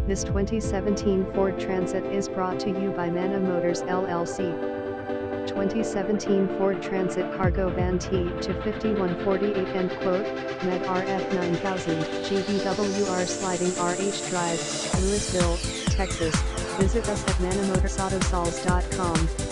This 2017 Ford Transit is brought to you by Manna Motors LLC. 2017 Ford Transit Cargo Van T-250 148 end quote, Med RF 9000, GVWR Sliding RH Drive, Louisville, Texas. Visit us at mannamotorsautosols.com.